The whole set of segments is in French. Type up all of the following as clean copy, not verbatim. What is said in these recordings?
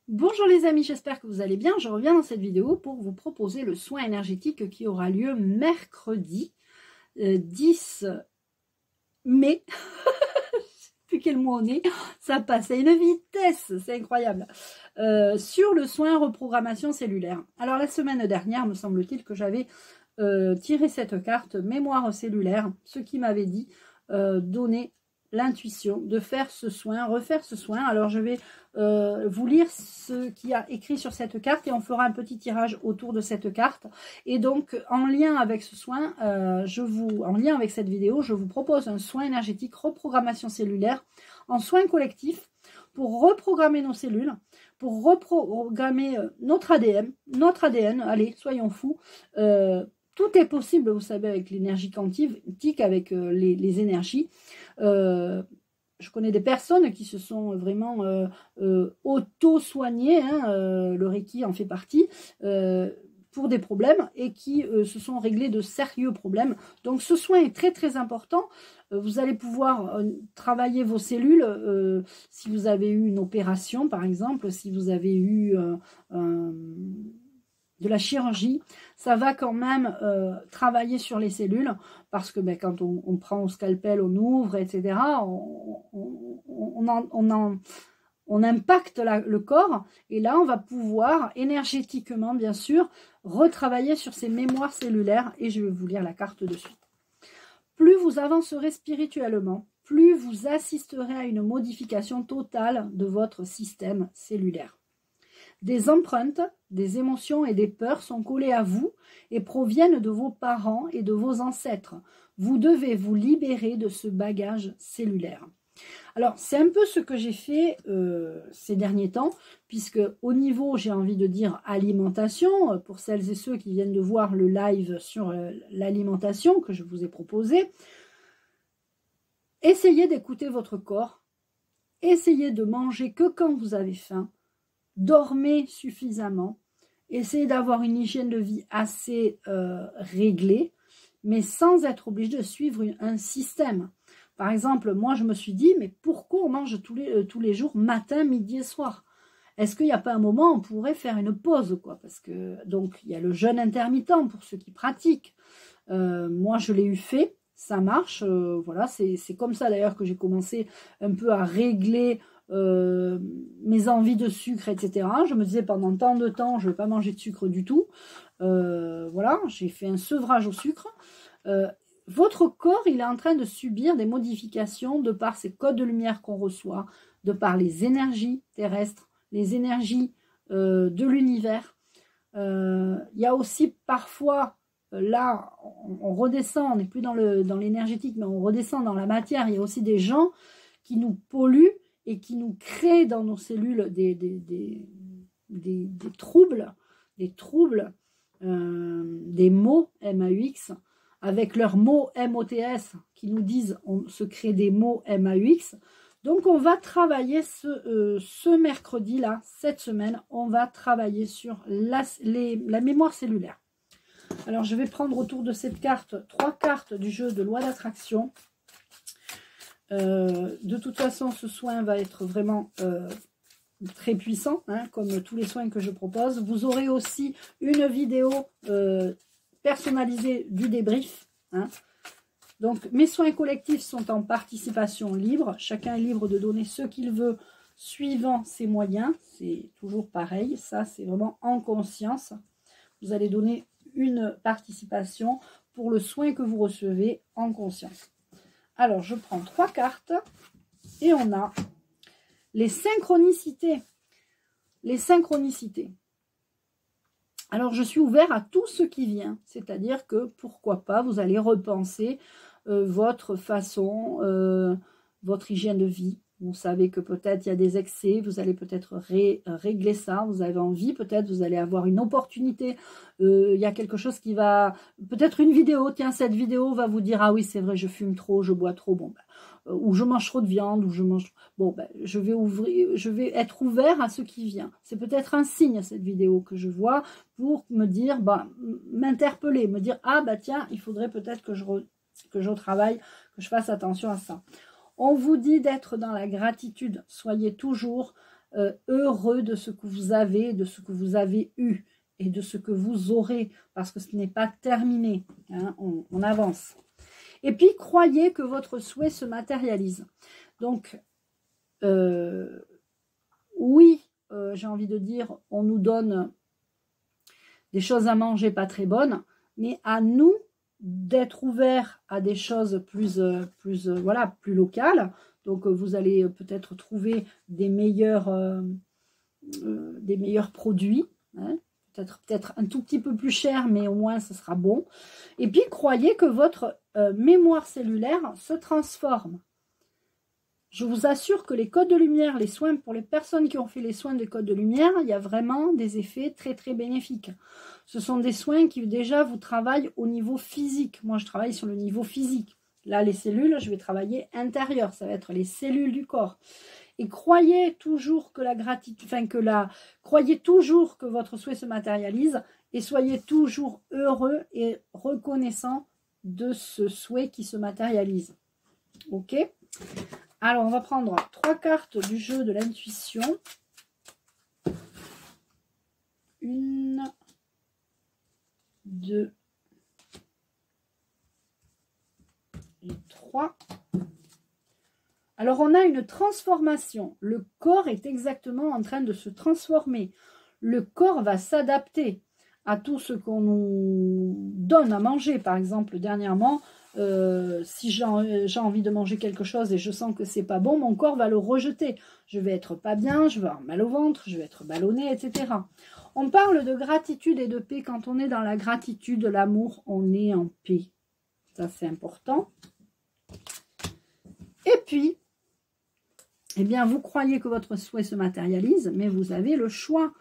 Bonjour les amis, j'espère que vous allez bien. Je reviens dans cette vidéo pour vous proposer le soin énergétique qui aura lieu mercredi 10 mai. Je sais plus quel mois on est, ça passe à une vitesse, c'est incroyable. Sur le soin reprogrammation cellulaire. Alors la semaine dernière, me semble-t-il que j'avais tiré cette carte mémoire cellulaire, ce qui m'avait dit donner l'intuition de faire ce soin, refaire ce soin. Alors je vais vous lire ce qu'il y a écrit sur cette carte et on fera un petit tirage autour de cette carte. Et donc en lien avec ce soin, en lien avec cette vidéo, je vous propose un soin énergétique reprogrammation cellulaire en soin collectif pour reprogrammer nos cellules, pour reprogrammer notre ADN, allez, soyons fous. Tout est possible, vous savez, avec l'énergie quantique, avec les énergies. Je connais des personnes qui se sont vraiment auto-soignées, hein, le Reiki en fait partie, pour des problèmes et qui se sont réglés de sérieux problèmes. Donc ce soin est très très important. Vous allez pouvoir travailler vos cellules si vous avez eu une opération par exemple, si vous avez eu de la chirurgie, ça va quand même travailler sur les cellules parce que quand on prend au scalpel, on ouvre, etc., on impacte le corps et là on va pouvoir énergétiquement bien sûr retravailler sur ces mémoires cellulaires et je vais vous lire la carte de suite. Plus vous avancerez spirituellement, plus vous assisterez à une modification totale de votre système cellulaire. Des empreintes, des émotions et des peurs sont collées à vous et proviennent de vos parents et de vos ancêtres. Vous devez vous libérer de ce bagage cellulaire. Alors, c'est un peu ce que j'ai fait ces derniers temps, puisque au niveau, j'ai envie de dire, alimentation, pour celles et ceux qui viennent de voir le live sur l'alimentation que je vous ai proposé, essayez d'écouter votre corps, essayez de manger que quand vous avez faim, dormez suffisamment, essayez d'avoir une hygiène de vie assez réglée, mais sans être obligé de suivre un système. Par exemple, moi je me suis dit, mais pourquoi on mange tous les jours, matin, midi et soir? Est-ce qu'il n'y a pas un moment où on pourrait faire une pause, quoi? Parce que, donc, il y a le jeûne intermittent pour ceux qui pratiquent. Moi, je l'ai eu fait, ça marche. Voilà, c'est comme ça d'ailleurs que j'ai commencé un peu à régler mes envies de sucre, etc. Je me disais pendant tant de temps, je ne vais pas manger de sucre du tout. Voilà, j'ai fait un sevrage au sucre. Votre corps, il est en train de subir des modifications de par ces codes de lumière qu'on reçoit, de par les énergies terrestres, les énergies de l'univers. Il y a aussi parfois, là, on redescend, on n'est plus dans l'énergétique, mais on redescend dans la matière. Il y a aussi des gens qui nous polluent et qui nous créent dans nos cellules des troubles, des mots MAUX, avec leurs mots MOTS qui nous disent on se crée des mots MAUX. Donc on va travailler ce mercredi-là, cette semaine, on va travailler sur la mémoire cellulaire. Alors je vais prendre autour de cette carte 3 cartes du jeu de loi d'attraction. De toute façon, ce soin va être vraiment très puissant, hein, comme tous les soins que je propose. Vous aurez aussi une vidéo personnalisée du débrief. Hein. Donc, mes soins collectifs sont en participation libre. Chacun est libre de donner ce qu'il veut suivant ses moyens. C'est toujours pareil. Ça, c'est vraiment en conscience. Vous allez donner une participation pour le soin que vous recevez en conscience. Alors, je prends 3 cartes et on a les synchronicités. Les synchronicités. Alors, je suis ouvert à tout ce qui vient. C'est-à-dire que, pourquoi pas, vous allez repenser votre façon, votre hygiène de vie. Vous savez que peut-être il y a des excès, vous allez peut-être régler ça, vous avez envie, peut-être vous allez avoir une opportunité, il y a quelque chose qui va, peut-être une vidéo, tiens, cette vidéo va vous dire, ah oui, c'est vrai, je fume trop, je bois trop, bon, ou je mange trop de viande, ou je mange, bon, je vais être ouvert à ce qui vient. C'est peut-être un signe, cette vidéo que je vois, pour me dire, m'interpeller, me dire, ah tiens, il faudrait peut-être que je travaille, que je fasse attention à ça. On vous dit d'être dans la gratitude. Soyez toujours heureux de ce que vous avez, de ce que vous avez eu et de ce que vous aurez, parce que ce n'est pas terminé, hein, on avance. Et puis, croyez que votre souhait se matérialise. Donc, oui, j'ai envie de dire, on nous donne des choses à manger pas très bonnes, mais à nous d'être ouverts à des choses plus locales. Donc, vous allez peut-être trouver des meilleurs produits, hein, peut-être un tout petit peu plus cher, mais au moins ce sera bon. Et puis, croyez que votre mémoire cellulaire se transforme. Je vous assure que les codes de lumière, les soins, pour les personnes qui ont fait les soins des codes de lumière, il y a vraiment des effets très très bénéfiques. Ce sont des soins qui déjà vous travaillent au niveau physique. Moi, je travaille sur le niveau physique. Là, les cellules, je vais travailler intérieur. Ça va être les cellules du corps. Et croyez toujours que croyez toujours que votre souhait se matérialise et soyez toujours heureux et reconnaissant de ce souhait qui se matérialise. Ok ? Alors, on va prendre 3 cartes du jeu de l'intuition. 1, 2 et 3. Alors, on a une transformation. Le corps est exactement en train de se transformer. Le corps va s'adapter à tout ce qu'on nous donne à manger. Par exemple, dernièrement, si j'ai envie de manger quelque chose et je sens que c'est pas bon, mon corps va le rejeter. Je vais être pas bien, je vais avoir mal au ventre, je vais être ballonné, etc. On parle de gratitude et de paix. Quand on est dans la gratitude, l'amour, on est en paix. Ça, c'est important. Et puis, eh bien, vous croyez que votre souhait se matérialise, mais vous avez le choix.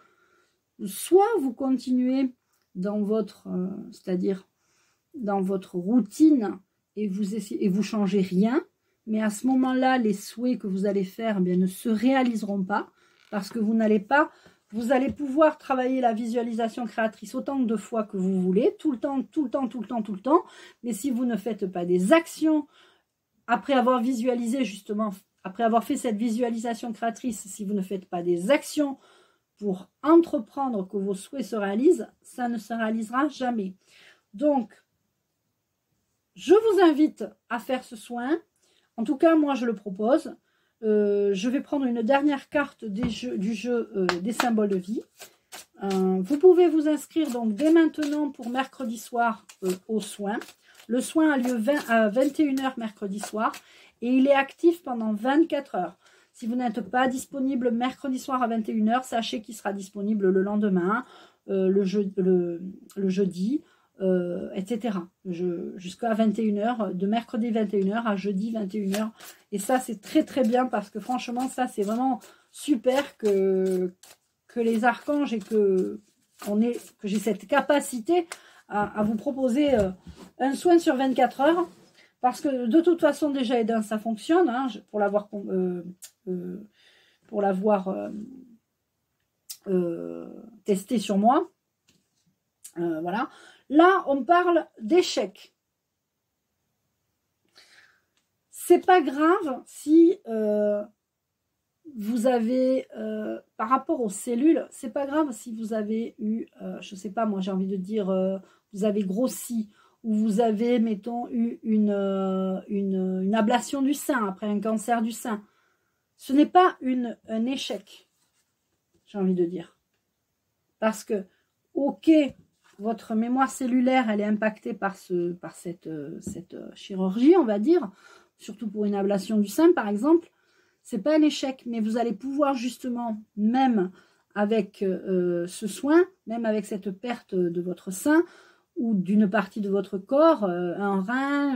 Soit vous continuez dans votre, c'est-à-dire dans votre routine et vous changez rien, mais à ce moment-là, les souhaits que vous allez faire, eh bien, ne se réaliseront pas parce que vous allez pouvoir travailler la visualisation créatrice autant de fois que vous voulez, tout le temps, mais si vous ne faites pas des actions après avoir visualisé justement, après avoir fait cette visualisation créatrice, si vous ne faites pas des actions pour entreprendre que vos souhaits se réalisent, ça ne se réalisera jamais. Donc, je vous invite à faire ce soin. En tout cas, moi, je le propose. Je vais prendre une dernière carte du jeu des symboles de vie. Vous pouvez vous inscrire donc dès maintenant pour mercredi soir au soin. Le soin a lieu à 21h mercredi soir et il est actif pendant 24 heures. Si vous n'êtes pas disponible mercredi soir à 21h, sachez qu'il sera disponible le lendemain, le jeudi, etc. Jusqu'à 21h, de mercredi 21h à jeudi 21h. Et ça, c'est très très bien parce que franchement, ça, c'est vraiment super que les archanges et que j'ai cette capacité à vous proposer un soin sur 24 heures. Parce que de toute façon, déjà, ça fonctionne. Hein, pour l'avoir testé sur moi. Voilà. Là, on parle d'échec. C'est pas grave si vous avez, par rapport aux cellules, c'est pas grave si vous avez eu, je sais pas, moi j'ai envie de dire, vous avez grossi, ou vous avez, mettons, eu une ablation du sein après un cancer du sein. Ce n'est pas un échec, j'ai envie de dire. Parce que, ok, votre mémoire cellulaire, elle est impactée par cette chirurgie, on va dire, surtout pour une ablation du sein, par exemple. C'est pas un échec, mais vous allez pouvoir justement, même avec ce soin, même avec cette perte de votre sein, ou d'une partie de votre corps, un rein,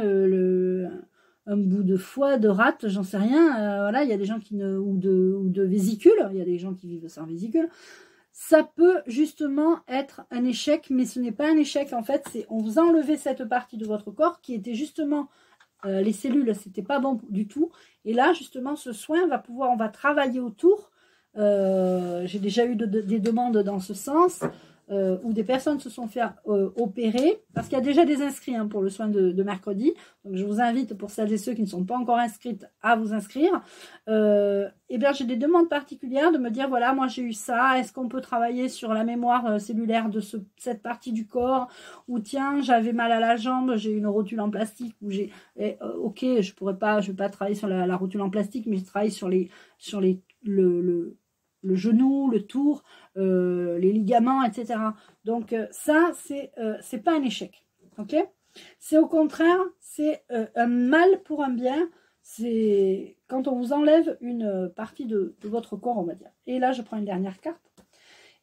un bout de foie, de rate, j'en sais rien. Voilà, il y a des gens ou de vésicule, il y a des gens qui vivent sans vésicule. Ça peut justement être un échec, mais ce n'est pas un échec. En fait, c'est on vous a enlevé cette partie de votre corps qui était justement les cellules, c'était pas bon du tout. Et là, justement, ce soin on va travailler autour. J'ai déjà eu des demandes dans ce sens. où des personnes se sont fait opérer, parce qu'il y a déjà des inscrits hein, pour le soin de mercredi. Donc je vous invite, pour celles et ceux qui ne sont pas encore inscrites, à vous inscrire. Et bien j'ai des demandes particulières de me dire, voilà, moi j'ai eu ça, est-ce qu'on peut travailler sur la mémoire cellulaire de cette partie du corps, ou tiens, j'avais mal à la jambe, j'ai une rotule en plastique, ou j'ai... ok, je vais pas travailler sur la rotule en plastique, mais je travaille sur le genou, le tour, les ligaments, etc. Donc ça, c'est pas un échec, ok? C'est au contraire, c'est un mal pour un bien. C'est quand on vous enlève une partie de votre corps, on va dire. Et là, je prends une dernière carte.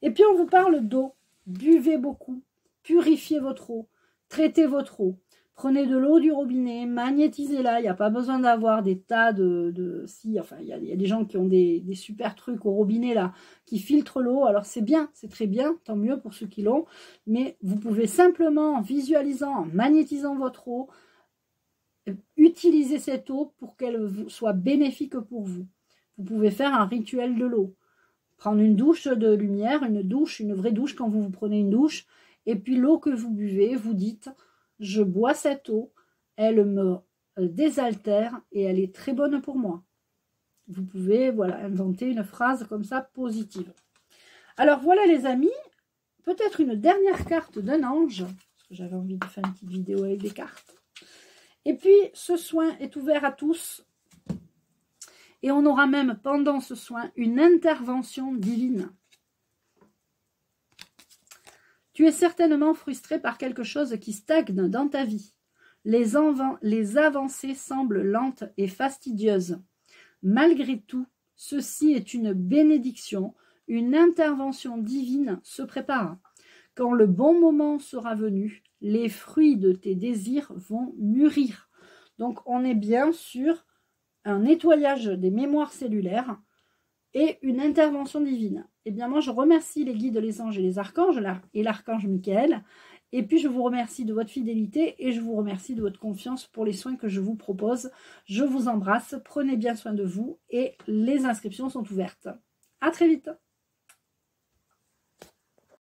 Et puis, on vous parle d'eau. Buvez beaucoup, purifiez votre eau, traitez votre eau. Prenez de l'eau du robinet, magnétisez-la. Il n'y a pas besoin d'avoir des tas si, enfin, il y a des gens qui ont des super trucs au robinet, là, qui filtrent l'eau. Alors, c'est bien, c'est très bien, tant mieux pour ceux qui l'ont. Mais vous pouvez simplement, en visualisant, en magnétisant votre eau, utiliser cette eau pour qu'elle soit bénéfique pour vous. Vous pouvez faire un rituel de l'eau. Prendre une douche de lumière, une vraie douche quand vous prenez une douche. Et puis, l'eau que vous buvez, vous dites... Je bois cette eau, elle me désaltère et elle est très bonne pour moi. Vous pouvez voilà, inventer une phrase comme ça positive. Alors voilà les amis, peut-être une dernière carte d'un ange, parce que j'avais envie de faire une petite vidéo avec des cartes. Et puis ce soin est ouvert à tous. Et on aura même pendant ce soin une intervention divine. Tu es certainement frustré par quelque chose qui stagne dans ta vie. Les avancées semblent lentes et fastidieuses. Malgré tout, ceci est une bénédiction, une intervention divine se prépare. Quand le bon moment sera venu, les fruits de tes désirs vont mûrir. Donc on est bien sur un nettoyage des mémoires cellulaires et une intervention divine. Eh bien, moi, je remercie les guides, les anges et les archanges, et l'archange Michael. Et puis, je vous remercie de votre fidélité et je vous remercie de votre confiance pour les soins que je vous propose. Je vous embrasse, prenez bien soin de vous et les inscriptions sont ouvertes. À très vite.